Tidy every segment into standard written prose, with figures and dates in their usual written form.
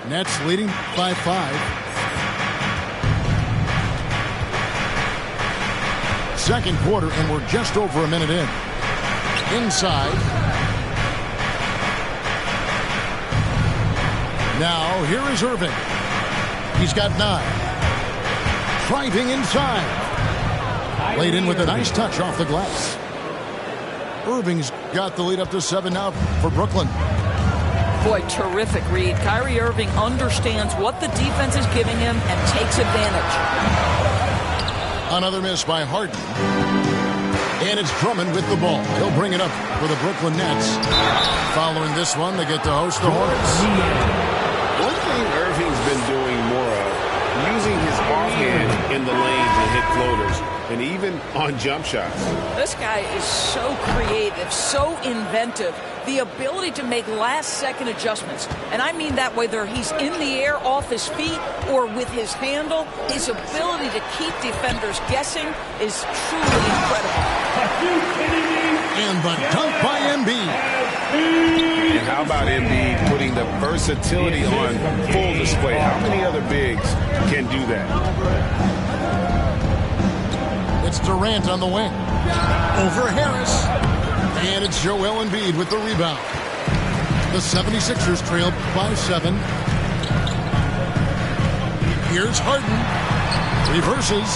Nets leading by 5. Second quarter, and we're just over a minute in. Inside. Now, here is Irving. He's got 9. Driving inside. Laid in with a nice touch off the glass. Irving's got the lead up to 7 now for Brooklyn. Boy, terrific read. Kyrie Irving understands what the defense is giving him and takes advantage. Another miss by Harden. And it's Drummond with the ball. He'll bring it up for the Brooklyn Nets. Following this one, they get to host the Hornets. One thing Irving's been doing more of, using his offhand in the lanes and hit floaters, and even on jump shots. This guy is so creative, so inventive. The ability to make last-second adjustments. And I mean that whether he's in the air off his feet or with his handle, his ability to keep defenders guessing is truly incredible. And the dunk by Embiid. And how about Embiid putting the versatility on full display? How many other bigs can do that? It's Durant on the wing. Over Harris. And it's Joel Embiid with the rebound. The 76ers trail by 7. Here's Harden. Reverses.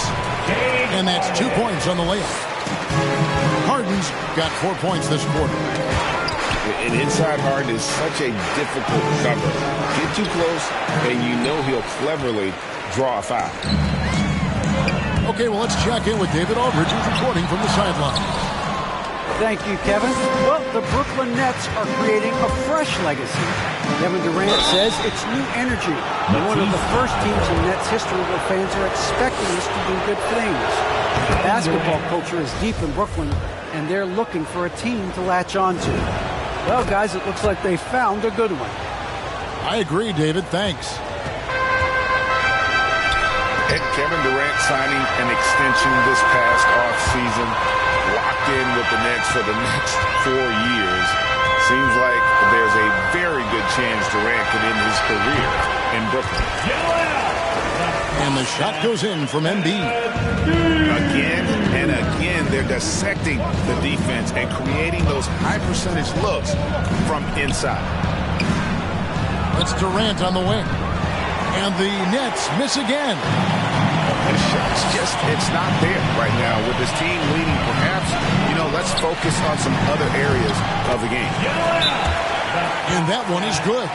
And that's 2 points on the layup. Harden's got 4 points this quarter. An inside Harden is such a difficult cover. Get too close, and you know he'll cleverly draw a foul. Okay, well, let's check in with David Aldridge, who's reporting from the sideline. Thank you, Kevin. Well, the Brooklyn Nets are creating a fresh legacy. Kevin Durant says it's new energy. One of the first teams in Nets history where fans are expecting us to do good things. Basketball culture is deep in Brooklyn, and they're looking for a team to latch on to. Well, guys, it looks like they found a good one. I agree, David. Thanks. And Kevin Durant signing an extension this past offseason, locked in with the Nets for the next 4 years. Seems like there's a very good chance Durant could end his career in Brooklyn. And the shot goes in from Embiid. Again and again, they're dissecting the defense and creating those high-percentage looks from inside. It's Durant on the wing. And the Nets miss again. The shot's just, it's not there right now. With this team leading, perhaps, let's focus on some other areas of the game. And that one is good.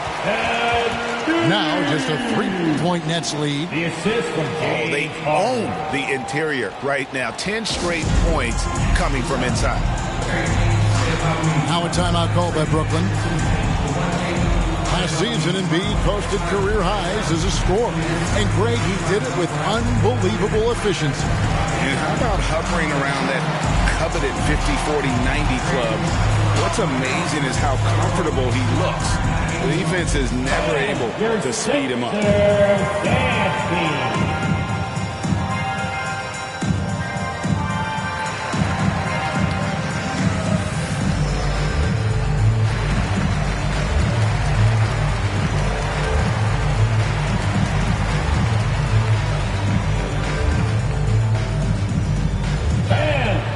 Now just a 3-point Nets lead. They own the interior right now. 10 straight points coming from inside. Now a timeout called by Brooklyn. Last season, Embiid posted career highs as a scorer. And Greg, he did it with unbelievable efficiency. And how about hovering around that coveted 50-40-90 club? What's amazing is how comfortable he looks. The defense is never able to speed him up.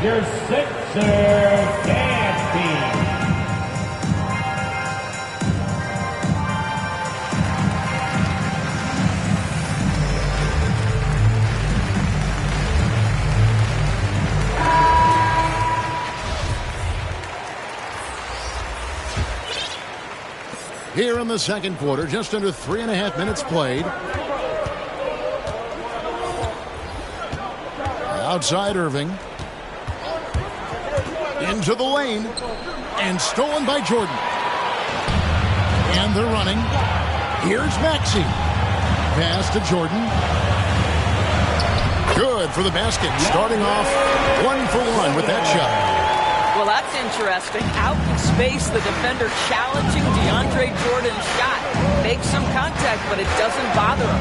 Your Sixers dance team. Here in the second quarter, just under 3.5 minutes played. Outside Irving. Into the lane. And stolen by Jordan. And they're running. Here's Maxey. Pass to Jordan. Good for the basket. Starting off 1 for 1 with that shot. Well, that's interesting. Out in space, the defender challenging DeAndre Jordan's shot. Makes some contact, but it doesn't bother him.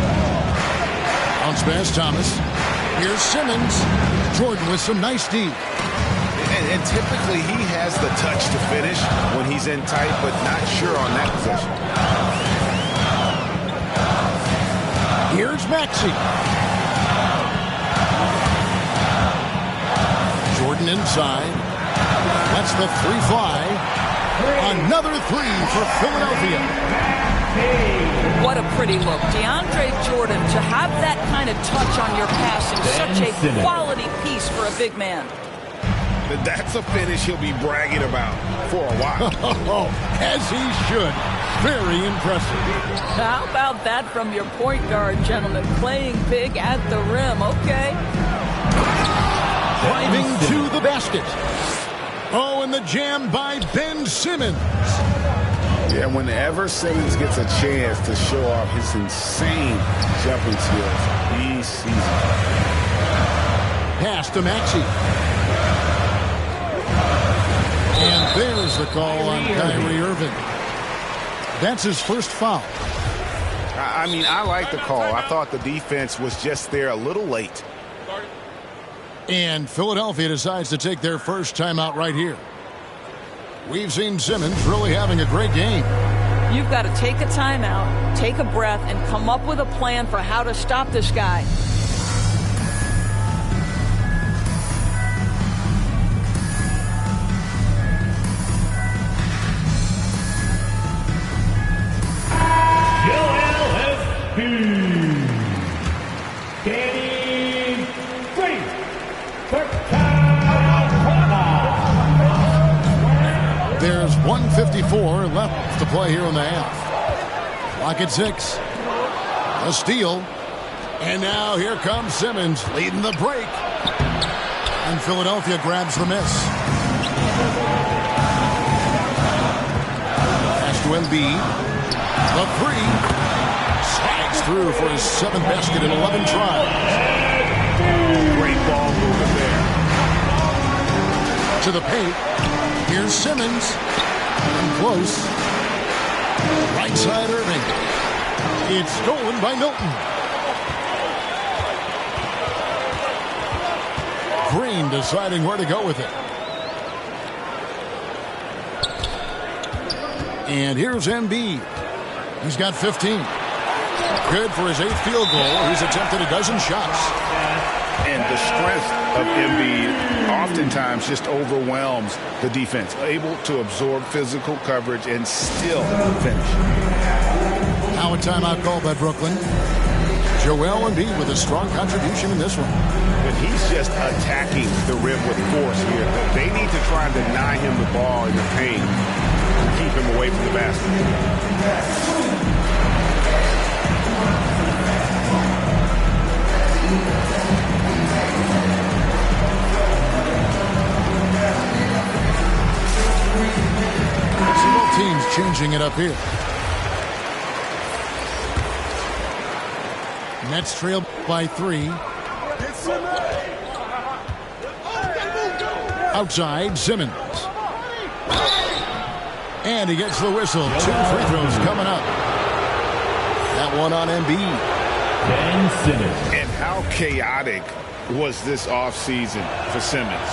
Bounce pass, Thomas. Here's Simmons. Jordan with some nice D. And typically he has the touch to finish when he's in tight, but not sure on that possession. Maxey. Jordan inside. That's the three fly. Another three for Philadelphia. What a pretty look. DeAndre Jordan, to have that kind of touch on your passing, such a quality piece for a big man. That's a finish he'll be bragging about for a while. As he should. Very impressive. How about that from your point guard, gentlemen? Playing big at the rim. Okay. Driving to the basket. Oh, and the jam by Ben Simmons. Yeah, whenever Simmons gets a chance to show off his insane jumping skills, he sees it. Pass to Maxey. And there's the call on Kyrie Irving. That's his first foul. I mean, I like the call. I thought the defense was just there a little late. And Philadelphia decides to take their first timeout right here. We've seen Simmons really having a great game. You've got to take a timeout, take a breath, and come up with a plan for how to stop this guy. There's 1:54 left to play here in the half. Clock at 6. A steal. And now here comes Simmons leading the break. And Philadelphia grabs the miss. Pass to Embiid. The three. Slides through for his 7th basket in 11 tries. Great ball movement there. To the paint. Here's Simmons. And close. Right side Irving. It's stolen by Milton. Green deciding where to go with it. And here's Embiid. He's got 15. Good for his 8th field goal. He's attempted a dozen shots. And the strength of Embiid oftentimes just overwhelms the defense. Able to absorb physical coverage and still finish. Now a timeout called by Brooklyn. Joel Embiid with a strong contribution in this one. But he's just attacking the rim with force here. They need to try and deny him the ball in the paint and keep him away from the basket. So both teams changing it up here. Nets trail by 3. Outside, Simmons. And he gets the whistle. 2 free throws coming up. That one on Embiid. Ben Simmons. And how chaotic was this offseason for Simmons?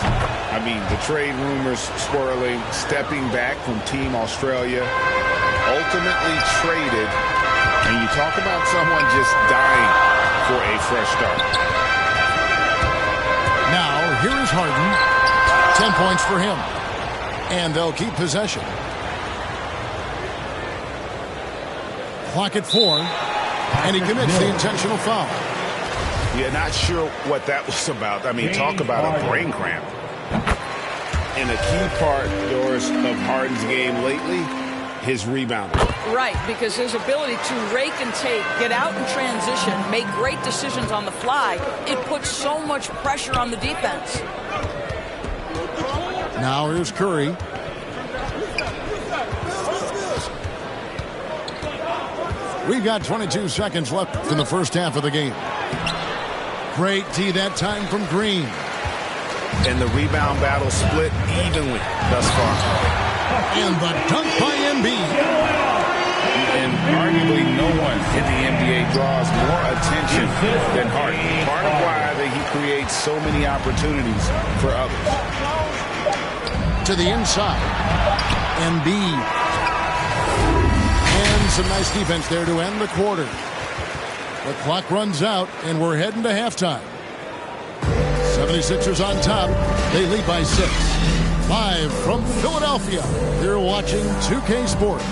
I mean, the trade rumors swirling, stepping back from Team Australia, ultimately traded. And you talk about someone just dying for a fresh start. Now, here is Harden. 10 points for him. And they'll keep possession. Clock at 4. And he commits the intentional foul. Yeah, not sure what that was about. I mean, talk about a brain cramp. And a key part, Doris, of Harden's game lately, his rebounding. Right, because his ability to rake and take, get out in transition, make great decisions on the fly, it puts so much pressure on the defense. Now here's Curry. We've got 22 seconds left in the first half of the game. Great tee that time from Green. And the rebound battle split evenly thus far. And the dunk by Embiid. And arguably no one in the NBA draws more attention than Harden. Part of why he creates so many opportunities for others. To the inside. Embiid. And some nice defense there to end the quarter. The clock runs out, and we're heading to halftime. 76ers on top. They lead by 6. Live from Philadelphia, you're watching 2K Sports.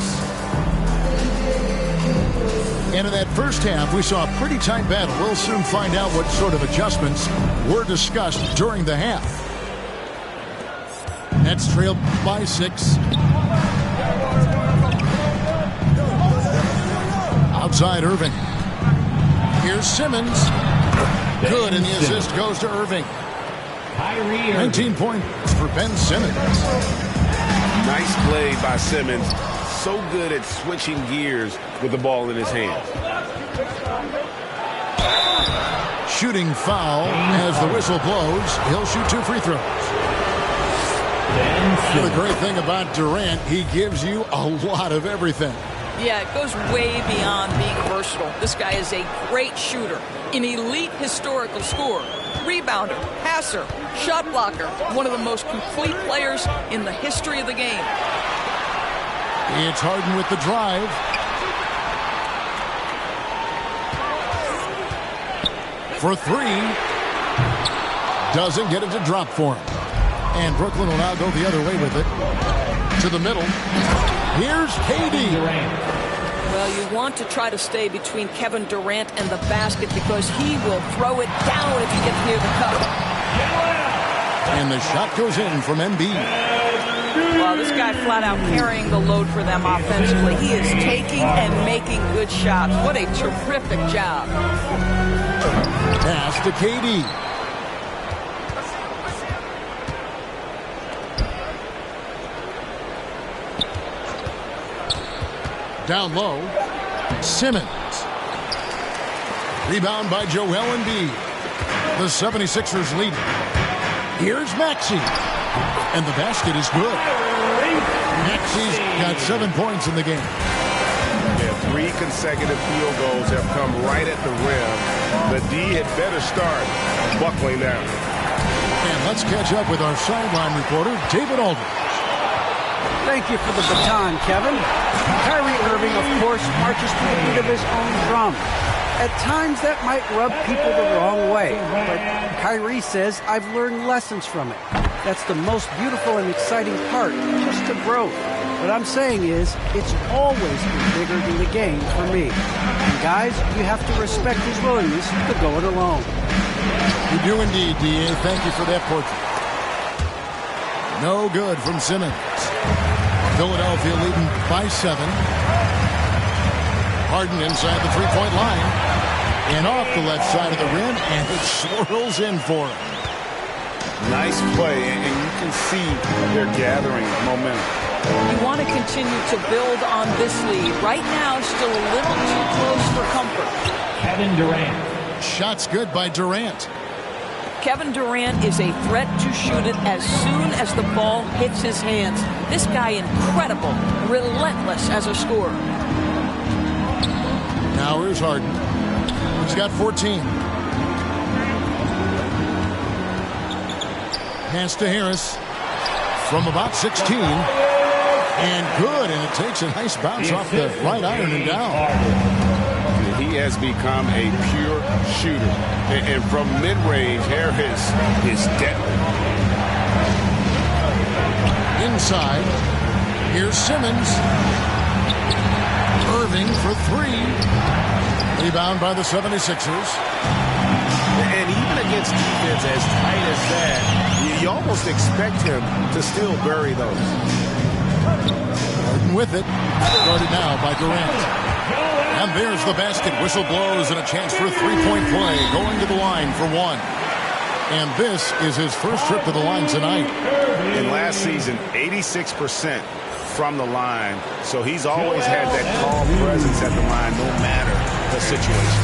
And in that first half, we saw a pretty tight battle. We'll soon find out what sort of adjustments were discussed during the half. Nets trailed by 6. Outside Irving. Here's Simmons. Good, and the assist goes to Irving. 19 points for Ben Simmons. Nice play by Simmons. So good at switching gears with the ball in his hands. Shooting foul as the whistle blows. He'll shoot 2 free throws. The great thing about Durant, he gives you a lot of everything. Yeah, it goes way beyond being versatile. This guy is a great shooter, an elite historical scorer, rebounder, passer, shot blocker, one of the most complete players in the history of the game. It's Harden with the drive. For 3. Doesn't get it to drop for him. And Brooklyn will now go the other way with it. To the middle. Here's KD. Well, you want to try to stay between Kevin Durant and the basket because he will throw it down if you get near the cup. And the shot goes in from Embiid. Well, this guy flat out carrying the load for them offensively. He is taking and making good shots. What a terrific job. Pass to KD. Down low, Simmons. Rebound by Joel Embiid. The 76ers lead. Here's Maxey. And the basket is good. Maxey's got 7 points in the game. Yeah, 3 consecutive field goals have come right at the rim. The D had better start buckling down. And let's catch up with our sideline reporter, David Aldridge. Thank you for the baton, Kevin. Kyrie Irving, of course, marches to the beat of his own drum. At times, that might rub people the wrong way. But Kyrie says, I've learned lessons from it. That's the most beautiful and exciting part, just the growth. What I'm saying is, it's always been bigger than the game for me. And guys, you have to respect his willingness to go it alone. You do indeed, D.A. Thank you for that portrait. No good from Simmons. Philadelphia leading by 7. Harden inside the three-point line. And off the left side of the rim, and it swirls in for him. Nice play, and you can see they're gathering momentum. You want to continue to build on this lead. Right now, still a little too close for comfort. Kevin Durant. Shot's good by Durant. Kevin Durant is a threat to shoot it as soon as the ball hits his hands. This guy incredible, relentless as a scorer. Now here's Harden. He's got 14. Pass to Harris from about 16. And good, and it takes a nice bounce off the right iron and down. He has become a pure shooter. And from mid-range, Harris is deadly. Inside, here's Simmons. Irving for 3. Rebound by the 76ers. And even against defense as tight as that, you almost expect him to still bury those. Harden with it. Guarded now by Durant. And there's the basket. Whistle blows and a chance for a three-point play. Going to the line for 1. And this is his first trip to the line tonight. In last season, 86% from the line. So he's always had that calm presence at the line no matter the situation.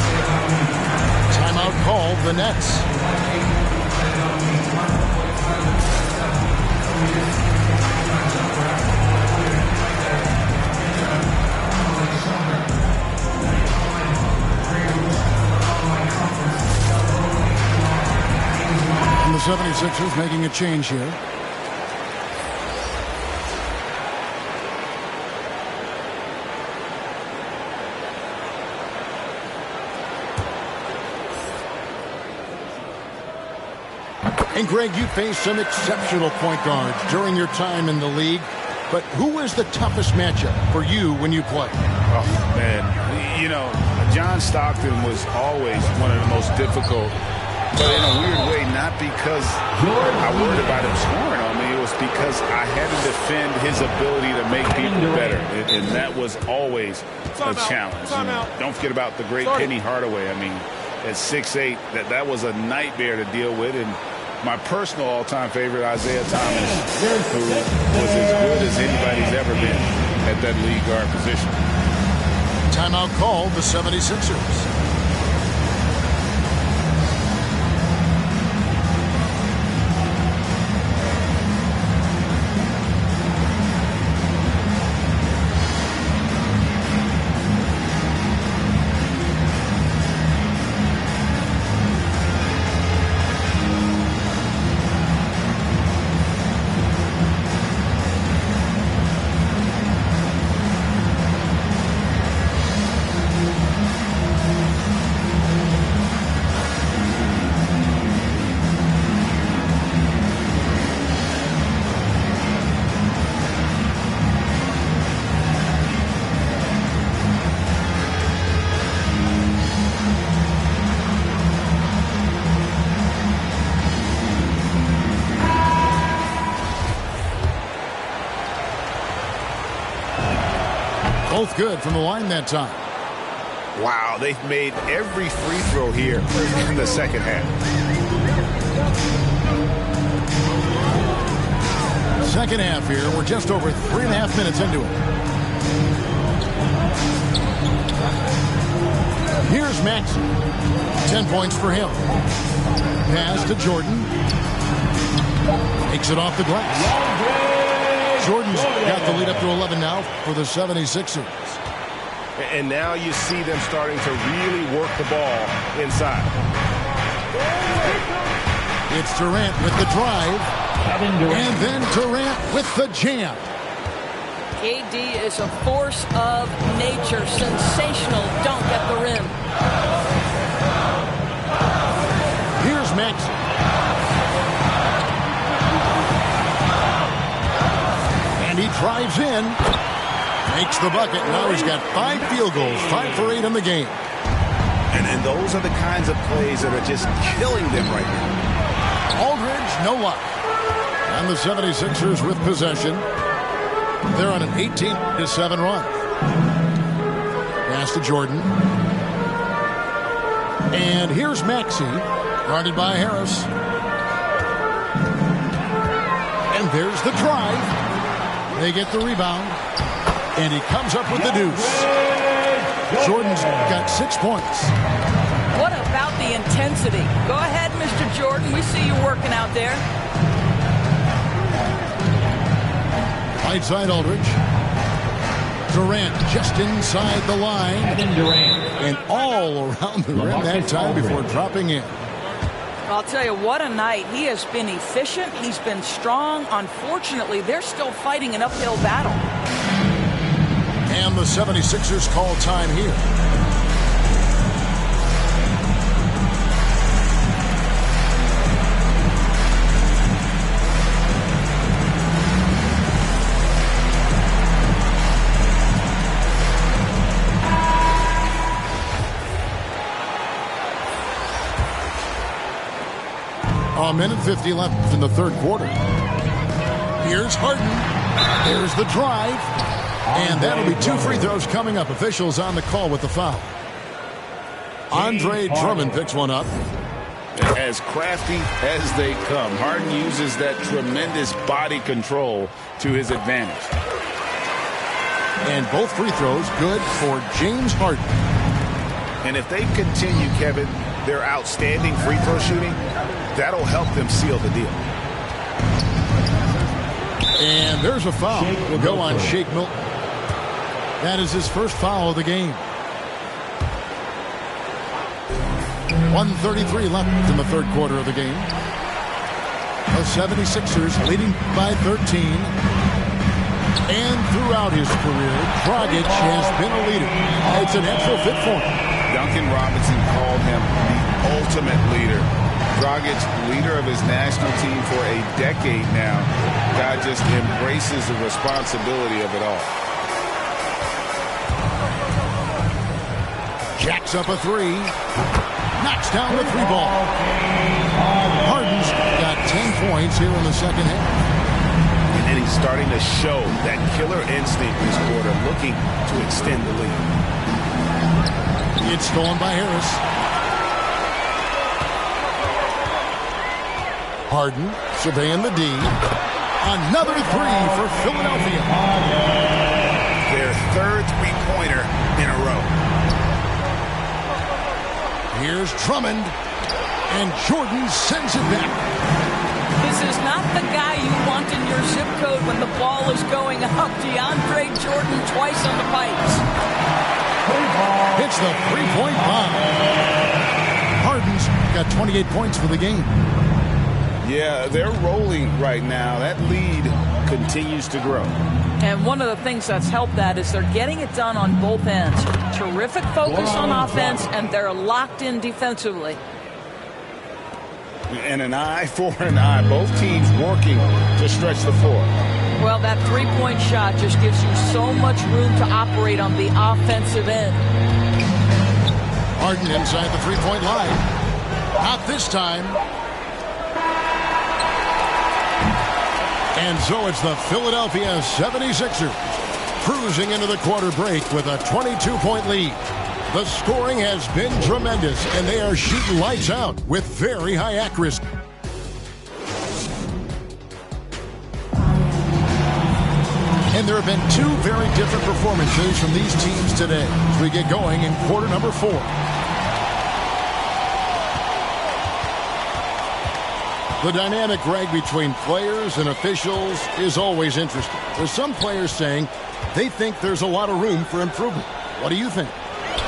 Timeout called the Nets. And the 76ers making a change here. And, Greg, you faced some exceptional point guards during your time in the league. But who is the toughest matchup for you when you play? Oh, man. You know, John Stockton was always one of the most difficult, but in a weird way, not because I worried about him scoring on me. It was because I had to defend his ability to make people better, and that was always a challenge. Don't forget about the great Penny Hardaway. I mean, at 6'8", that was a nightmare to deal with, and my personal all-time favorite, Isaiah Thomas, who was as good as anybody's ever been at that lead guard position. Timeout called the 76ers. Both good from the line that time. Wow, they've made every free throw here in the second half. Second half here. We're just over 3.5 minutes into it. Here's Maxey. 10 points for him. Pass to Jordan. Takes it off the glass. Jordan's got the lead up to 11 now for the 76ers. And now you see them starting to really work the ball inside. It's Durant with the drive. And then Durant with the jam. KD is a force of nature. Sensational dunk at the rim. Here's Maxey. And he drives in, makes the bucket. Now he's got 5 field goals, 5 for 8 in the game. And those are the kinds of plays that are just killing them right now. Aldridge, no luck. And the 76ers with possession. They're on an 18-7 run. Pass to Jordan. And here's Maxey, guarded by Harris. And there's the drive. They get the rebound, and he comes up with the deuce. Jordan's got 6 points. What about the intensity? Go ahead, Mr. Jordan. We see you working out there. Right side, Aldridge. Durant just inside the line. And all around the rim that time before dropping in. I'll tell you, what a night. He has been efficient. He's been strong. Unfortunately, they're still fighting an uphill battle. And the 76ers call time here. A minute 50 left in the third quarter. Here's Harden. There's the drive. And that'll be 2 free throws coming up. Officials on the call with the foul. Andre Drummond picks one up. As crafty as they come, Harden uses that tremendous body control to his advantage. And both free throws good for James Harden. And if they continue, Kevin, their outstanding free throw shooting, that'll help them seal the deal. And there's a foul. Will go on Shake Milton. That is his first foul of the game. 1:33 left in the third quarter of the game. The 76ers leading by 13. And throughout his career, Dragic has been a leader. It's a natural fit for him. Duncan Robinson called him the ultimate leader. Dragic, leader of his national team for a decade now. Guy just embraces the responsibility of it all. Jacks up a three. Knocks down the three ball. Harden's got 10 points here in the second half. And then he's starting to show that killer instinct this quarter, looking to extend the lead. It's stolen by Harris. Harden surveying the D. Another three for Philadelphia. Their third three-pointer in a row. Here's Drummond, and Jordan sends it back. This is not the guy you want in your zip code when the ball is going up. DeAndre Jordan twice on the pipes. Hits the three-point bomb. Harden's got 28 points for the game. Yeah, they're rolling right now. That lead continues to grow. And one of the things that's helped that is they're getting it done on both ends. Terrific focus on offense, and they're locked in defensively. And an eye for an eye. Both teams working to stretch the floor. Well, that three-point shot just gives you so much room to operate on the offensive end. Harden inside the three-point line. Not this time. And so it's the Philadelphia 76ers cruising into the quarter break with a 22-point lead. The scoring has been tremendous, and they are shooting lights out with very high accuracy. And there have been two very different performances from these teams today as we get going in quarter number 4. The dynamic rag between players and officials is always interesting. There's some players saying they think there's a lot of room for improvement. What do you think?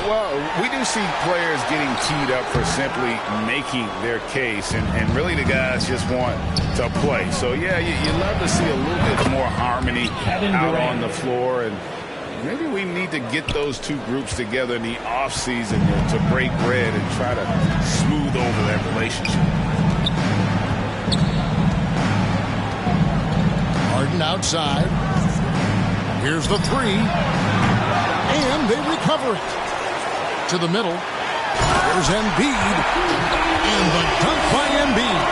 Well, we do see players getting teed up for simply making their case, and really the guys just want to play. So, yeah, you love to see a little bit more harmony out on the floor, and maybe we need to get those two groups together in the offseason to break bread and try to smooth over that relationship. Harden outside. Here's the three. And they recover it. To the middle. There's Embiid. And the dunk by Embiid.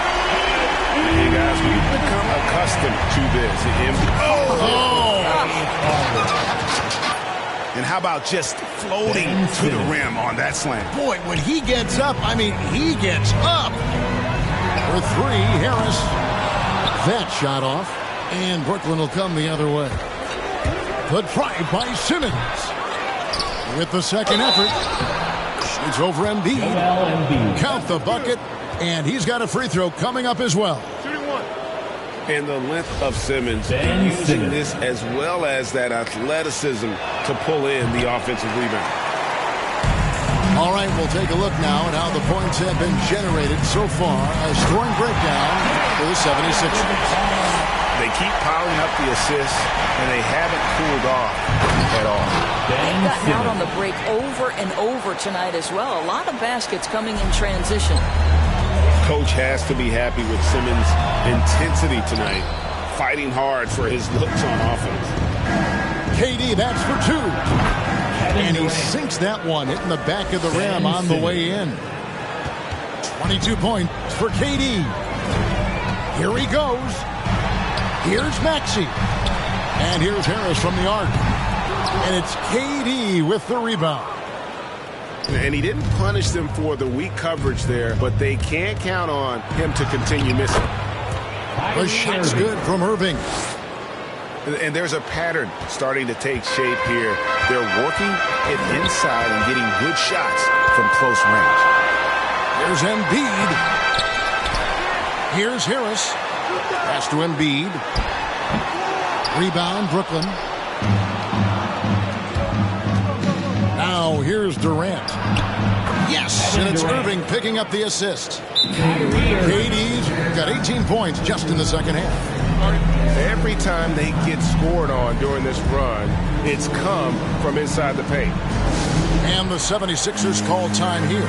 Hey, guys, we've become accustomed to this. And how about just floating to the rim on that slam? Boy, when he gets up, I mean, he gets up. For three, Harris. That shot off. And Brooklyn will come the other way. The drive by Simmons. With the second effort. Shoots over Embiid. Count the bucket. And he's got a free throw coming up as well. And the length of Simmons using this as well as that athleticism to pull in the offensive rebound. All right, we'll take a look now at how the points have been generated so far. A scoring breakdown for the 76ers. They keep piling up the assists, and they haven't cooled off at all. They've gotten out on the break over and over tonight as well. A lot of baskets coming in transition. Coach has to be happy with Simmons' intensity tonight, fighting hard for his looks on offense. KD, that's for two. And he sinks that one, hitting the back of the rim on the way in. 22 points for KD. Here he goes. Here's Maxey. And here's Harris from the arc. And it's KD with the rebound. And he didn't punish them for the weak coverage there, but they can't count on him to continue missing. The shot's good from Irving. And there's a pattern starting to take shape here. They're working it inside and getting good shots from close range. There's Embiid. Here's Harris. Pass to Embiid. Rebound, Brooklyn. Now here's Durant. Yes, and it's Irving picking up the assist. KD's got 18 points just in the second half. Every time they get scored on during this run, it's come from inside the paint. And the 76ers call time here.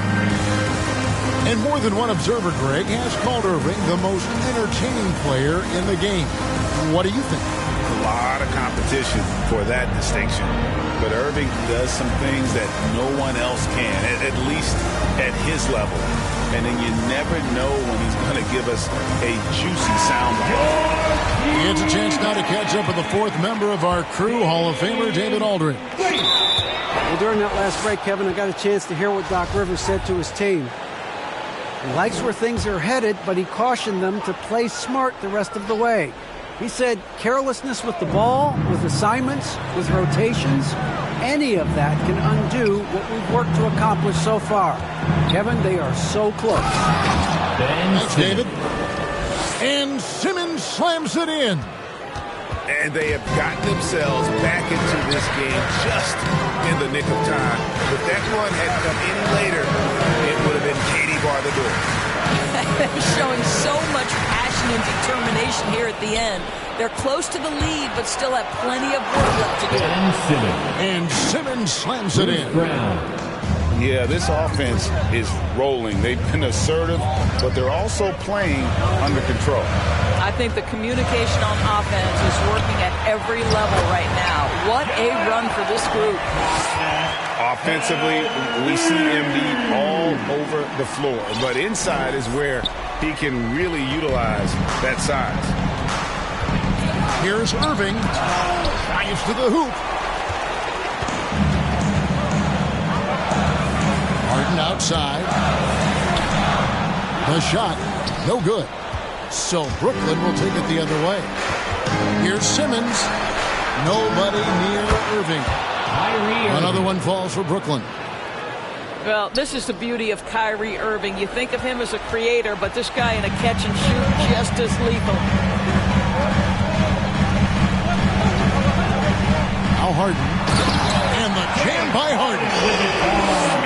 And more than one observer, Greg, has called Irving the most entertaining player in the game. What do you think? A lot of competition for that distinction. But Irving does some things that no one else can, at least at his level. And then you never know when he's going to give us a juicy soundbite. He gets a chance now to catch up with the fourth member of our crew, Hall of Famer David Aldridge. Well, during that last break, Kevin, I got a chance to hear what Doc Rivers said to his team. He likes where things are headed, but he cautioned them to play smart the rest of the way. He said carelessness with the ball, with assignments, with rotations, any of that can undo what we've worked to accomplish so far. Kevin, they are so close. Thanks, David. And Simmons slams it in. And they have gotten themselves back into this game just in the nick of time. If that run had come any later, it would have been Katie bar the door. Showing so much passion and determination here at the end. They're close to the lead, but still have plenty of work left to do. And Simmons slams it in. Yeah, this offense is rolling. They've been assertive, but they're also playing under control. I think the communication on offense is working at every level right now. What a run for this group. Offensively, we see MD all over the floor, but inside is where he can really utilize that size. Here's Irving. Drives to the hoop. Harden outside. The shot, no good. So Brooklyn will take it the other way. Here's Simmons. Nobody near Irving. Another one falls for Brooklyn. Well, this is the beauty of Kyrie Irving. You think of him as a creator, but this guy in a catch and shoot just as lethal. Now Harden. And the jam by Harden.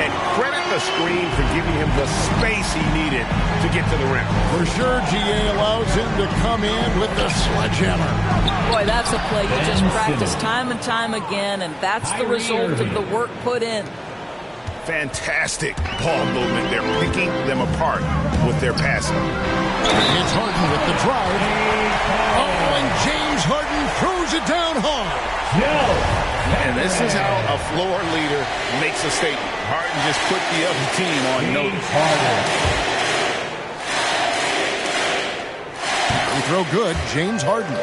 And credit the screen for giving him the space he needed to get to the rim. For sure, GA allows him to come in with the sledgehammer. Boy, that's a play you just practice time and time again, and that's the result of the work put in. Fantastic ball movement. They're picking them apart with their passing. It's Harden with the drive. Oh, and James Harden throws it down hard. And this is how a floor leader makes a statement. Harden just put the other team on notice. Free throw good, James Harden.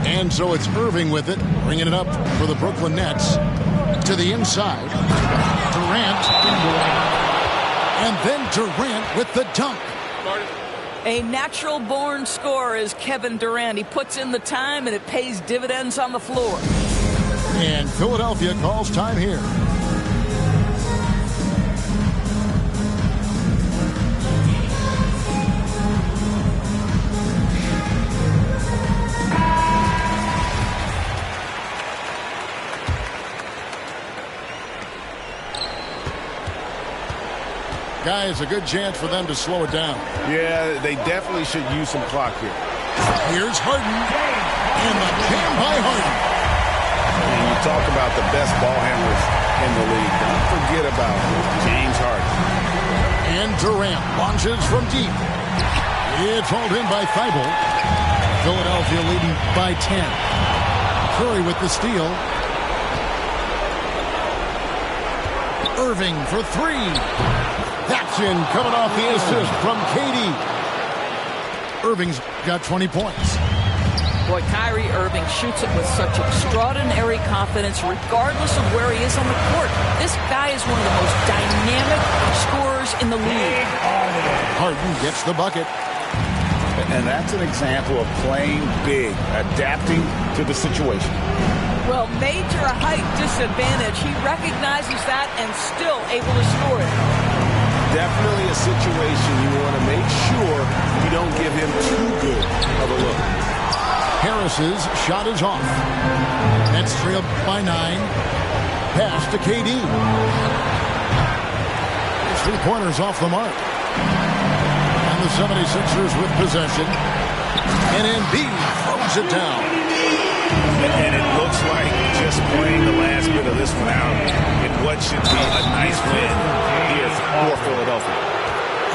And so it's Irving with it, bringing it up for the Brooklyn Nets. To the inside. Durant. And then Durant with the dunk. A natural-born scorer is Kevin Durant. He puts in the time, and it pays dividends on the floor. And Philadelphia calls time here. Guys, a good chance for them to slow it down. Yeah, they definitely should use some clock here. Here's Harden. And the jam by Harden. And you talk about the best ball handlers in the league. Don't forget about James Harden. And Durant launches from deep. It's hauled in by Thibault. Philadelphia leading by 10. Curry with the steal. Irving for three. That's in, coming off the assist from KD. Irving's got 20 points. Boy, Kyrie Irving shoots it with such extraordinary confidence regardless of where he is on the court. This guy is one of the most dynamic scorers in the league. Harden gets the bucket. And that's an example of playing big, adapting to the situation. Well, major height disadvantage. He recognizes that and still able to score it. Definitely a situation you want to make sure you don't give him too good of a look. Harris's shot is off. Nets trailed by 9. Pass to KD. Three-pointers off the mark. And the 76ers with possession. And Embiid throws it down. And it looks like just playing the last bit of this one out in what should be a nice win here for Philadelphia.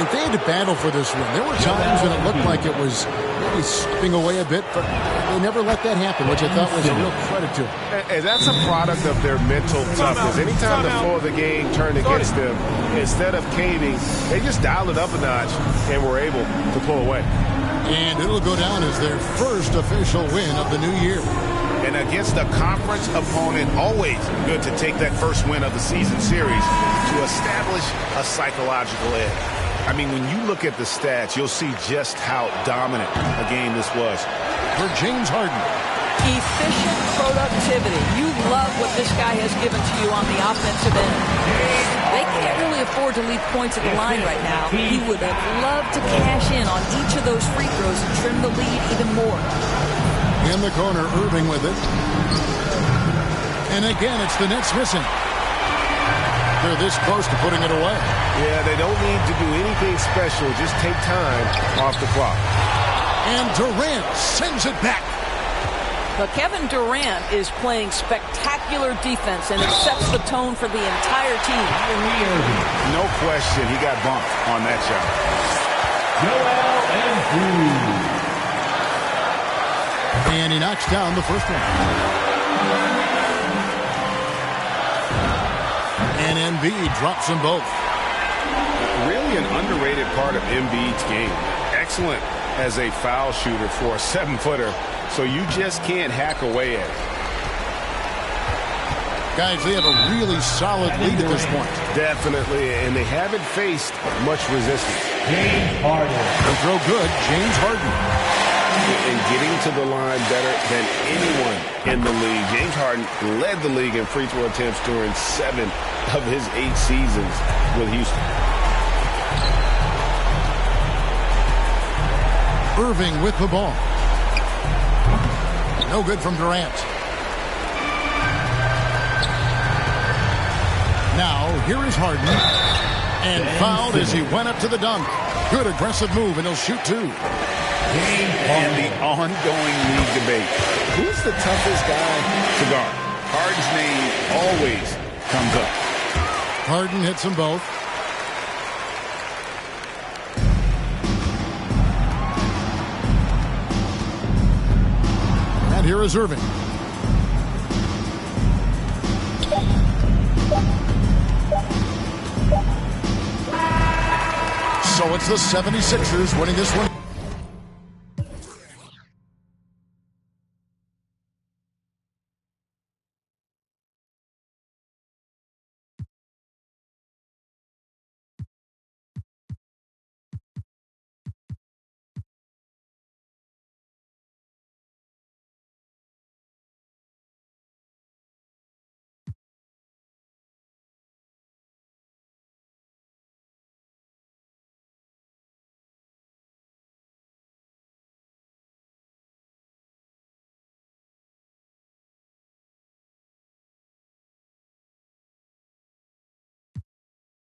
And they had to battle for this win. There were times when it looked like it was maybe slipping away a bit, but they never let that happen, which I thought was a real credit to them. And that's a product of their mental toughness. Anytime the flow of the game turned against them, instead of caving, they just dialed it up a notch and were able to pull away. And it'll go down as their first official win of the new year. And against a conference opponent, always good to take that first win of the season series to establish a psychological edge. I mean, when you look at the stats, you'll see just how dominant a game this was. For James Harden. Efficient productivity. You love what this guy has given to you on the offensive end. They can't really afford to leave points at the line right now. He would have loved to cash in on each of those free throws and trim the lead even more. In the corner, Irving with it. And again, it's the Nets missing. They're this close to putting it away. Yeah, they don't need to do anything special. Just take time off the clock. And Durant sends it back. But Kevin Durant is playing spectacular defense, and it sets the tone for the entire team. No question, he got bumped on that shot. And he knocks down the first one. And Embiid drops them both. Really an underrated part of Embiid's game. Excellent as a foul shooter for a 7-footer, so you just can't hack away at it. Guys, they have a really solid lead at this point. Definitely, and they haven't faced much resistance. James Harden. The throw good, James Harden. And getting to the line better than anyone in the league. James Harden led the league in free throw attempts during 7 of his 8 seasons with Houston. Irving with the ball. No good from Durant. Now, here is Harden. And fouled as he went up to the dunk. Good aggressive move, and he'll shoot 2. And the ongoing league debate. Who's the toughest guy to guard? Harden's name always comes up. Harden hits them both. And here is Irving. So it's the 76ers winning this one.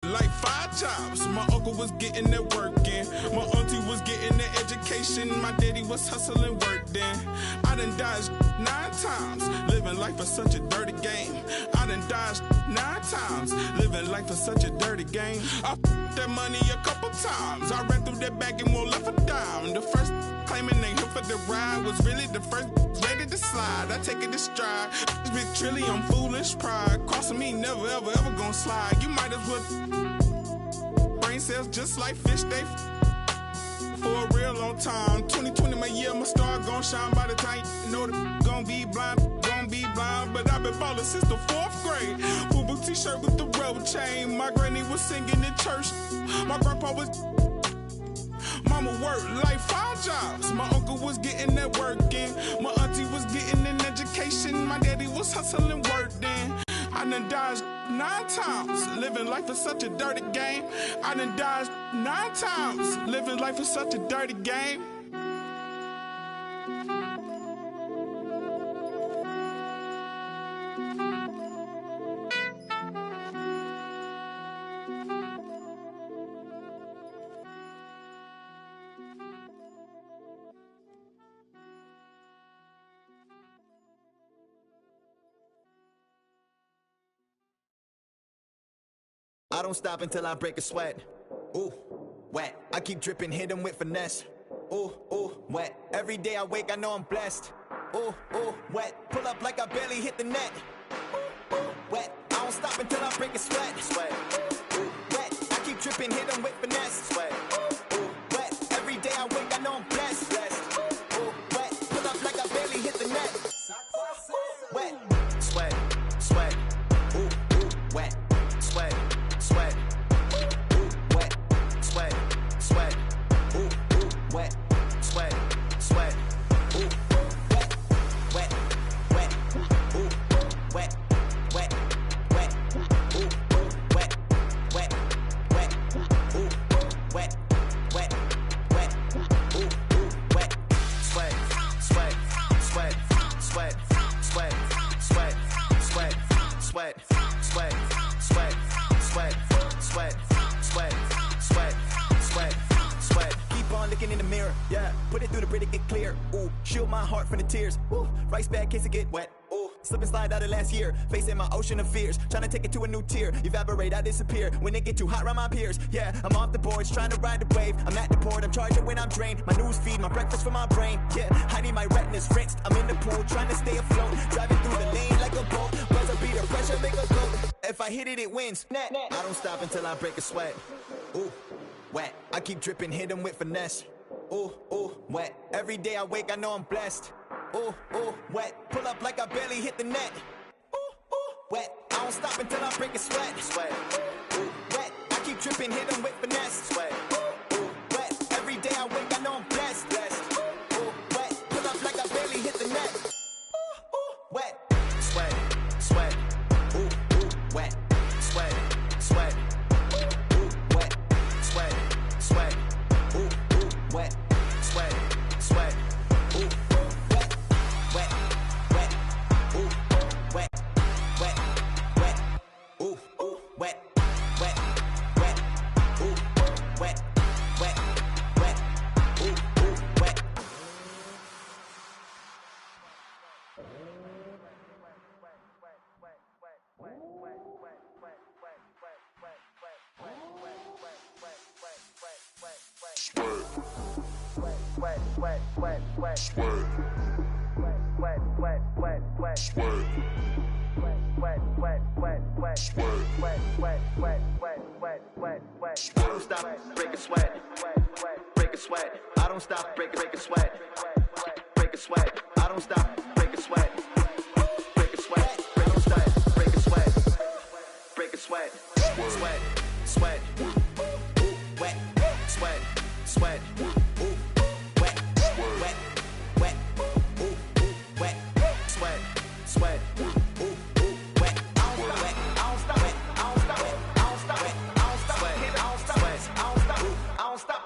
Like 5 jobs, my uncle was getting that work in. My auntie was getting that education. My daddy was hustling work then. I done dodged 9 times, living life for such a dirty game. I done dodged 9 times, living life for such a dirty game. I that money a couple times. I ran through that bag and won't left a dime. The first claiming they here for the ride was really the first ready to slide. I take it to stride. This big trillium foolish pride. Crossing me never ever ever gonna slide. You might as well brain cells just like fish they for a real long time. 2020 my year, my star gon' shine by the time you know the gon' be blind. But I've been ballin' since the 4th grade. Fubu t-shirt with the rubber chain. My granny was singing in church. My grandpa was mama worked like 5 jobs. My uncle was getting that work in. My auntie was getting an education. My daddy was hustling work then. I done dodged 9 times, living life is such a dirty game. I done dodged 9 times, living life is such a dirty game. I don't stop until I break a sweat. Ooh, wet. I keep dripping, hit 'em with finesse. Ooh, ooh, wet. Every day I wake, I know I'm blessed. Ooh, ooh, wet. Pull up like I barely hit the net. Ooh, ooh, wet. I don't stop until I break a sweat. Sweat. Ooh, wet. I keep dripping, hit 'em with finesse. Sweat. Ooh, wet. Every day I wake, I know I'm blessed. Blessed. Ooh, wet. Pull up like I barely hit the net. Ooh, wet. Sweat. Sweat. Ooh, ooh, wet. Sweat. Sweat. Ooh, ooh, wet. Sweat. Sweat. Ooh, ooh, wet. Sweat. Sweat. Ooh, wet. Wet. Wet. Ooh, wet. Wet. Wet. Ooh, wet. Wet. Wet. Ooh, wet. Wet. Wet. Ooh, wet. Sweat. Sweat. Sweat. Sweat. Sweat. Sweat. Sweat. Sweat. Sweat. Sweat. Sweat. Sweat. Sweat. Sweat. Sweat. Sweat. Keep on looking in the mirror, yeah. Put it through the Brita, get clear. Ooh, shield my heart from the tears. Ooh, rice bag case it get wet. Ooh, slip and slide out of last year. Facing my ocean of fears, trying to take it to a new tier. Evaporate, I disappear when it get too hot around my peers. Yeah, I'm off the boards, trying to ride the wave. I'm at the port, I'm charging when I'm drained. My news feed, my breakfast for my brain. Yeah, I need my retinas rinsed. I'm in the pool, trying to stay afloat. Driving through the lane like a boat. Buzzer beater, pressure make a go. If I hit it, it wins. I don't stop until I break a sweat. Ooh, wet. I keep dripping, hit 'em with finesse. Ooh, ooh, wet. Every day I wake, I know I'm blessed. Ooh, ooh, wet. Pull up like I barely hit the net. Ooh, ooh, wet. I don't stop until I break a sweat. Sweat. Ooh, wet. I keep dripping, hit 'em with finesse. Sweat. Ooh, wet. Every day I wake, I know I'm blessed. Blessed. Ooh, wet. Pull up like I barely hit the net. Ooh, ooh, wet. Sweat. Sweat. Ooh, ooh, wet. Sweat. Sweat. Ooh, ooh, wet. Sweat. Sweat. Ooh, ooh, wet. Sweat. Sweat. Ooh, wet. Wet. Wet. Ooh, wet. Wet. Wet. Ooh, ooh, wet. Wet. Wet. Ooh, wet. Wet. Wet. Ooh, ooh, wet. I don't stop, break a sweat. Break a sweat. I don't stop, break a sweat. Break a sweat. I don't stop, break a sweat. Break a sweat. Break a sweat. Break a sweat. Break a sweat. Sweat. Sweat. Ooh, wet. Sweat. Sweat. Ooh, wet. Wet. Wet. Ooh, ooh, wet. Sweat. Sweat. Ooh, ooh, wet. I don't stop. I don't stop. I don't stop. I don't stop. I don't stop. I don't stop. I don't stop. I don't stop.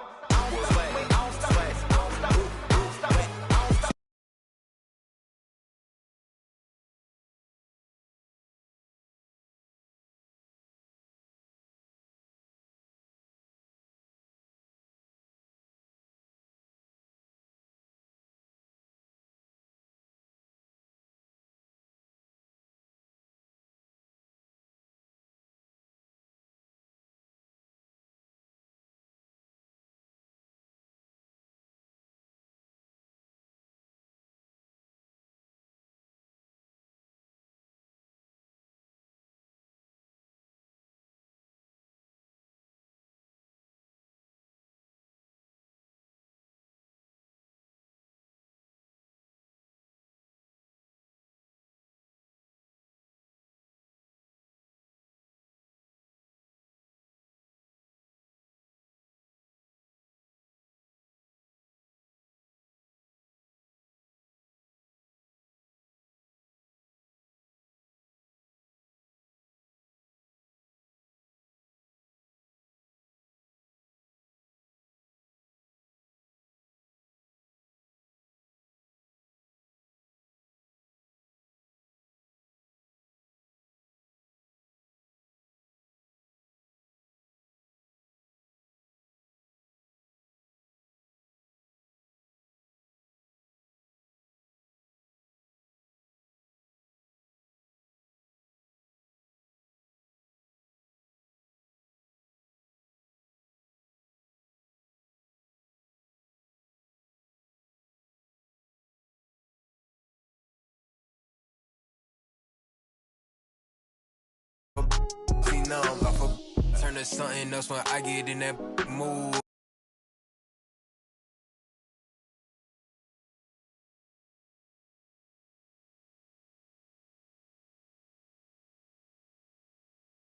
to something else when I get in that mood.